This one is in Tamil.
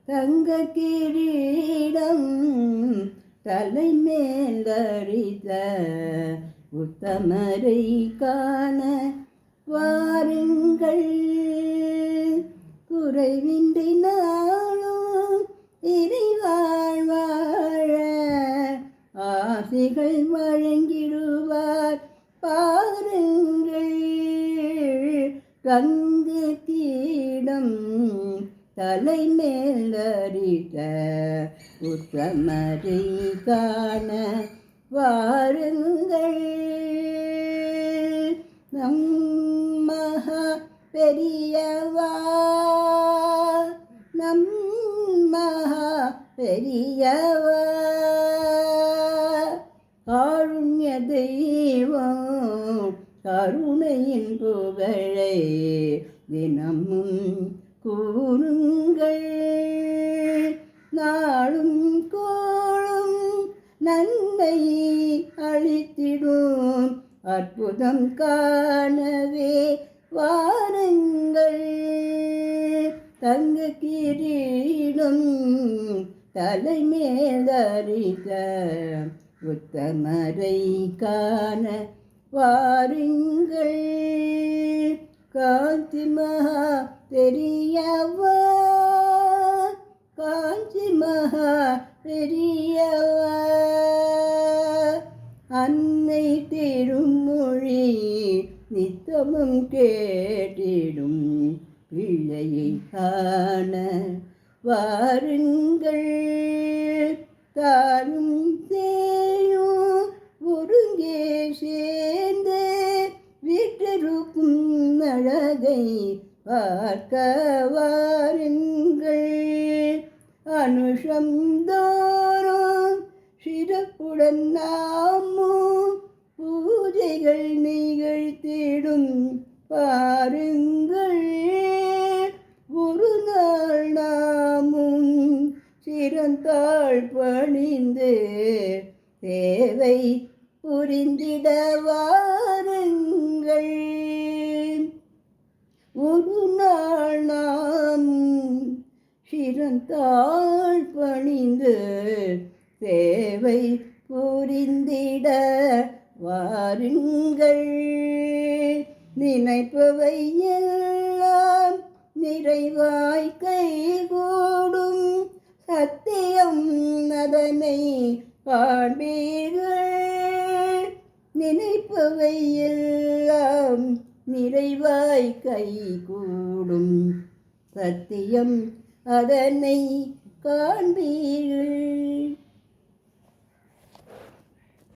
தங்க கிரீடம் தலைமேல் தரித்த உத்தமரை காண வாருங்கள். குறைவின்றி நாளும் இறைவாழ் வாழ ஆசைகள் வழங்கிடுவார் பாருங்கள். தங்கு கீடம் தலைமேல் தரித்த உத்தமரை காண வாருங்கள். நம்மஹா பெரியவா, நம்மஹா பெரியவா, காருண்ய தெய்வம் கருணையின் புகழை தினமும் கூறுங்கள். நாளும் கோளும் நன்மை அளித்திடும் அற்புதம் காணவே வாருங்கள். தங்க கிரீடம் தலைமேல் தரித்த உத்தமரை காண வாருங்கள். காஞ்சி மகா பெரியவா, காஞ்சி மகா பெரியவா, அன்னை திருமொழி நித்தமும் கேட்டிடும் பிள்ளையை காண வாருங்கள். தானும் தேயும் ஒருங்கே சேர்ந்து வீட்டிருக்கும் அழகை பார்க்க வாருங்கள். அனுஷம் தோறும் சிறப்புடன் நாமும் பூஜைகள் நிகழ்த்திடும் பாருங்கள். ஒரு நாள் நாமும் சிறந்தாள் பணிந்து சேவை புரிந்திட வாருங்கள். ஒரு நாள் நாம் சிறந்தாள் பணிந்து சேவை புரிந்திட வாருங்கள். நினைப்பவை எல்லாம் நிறைவாய் கைகூடும் சத்தியம் அதனை காண்பீர்கள். நினைப்பவை எல்லாம் நிறைவாய் கைகூடும் சத்தியம் அதனை காண்பீர்கள்.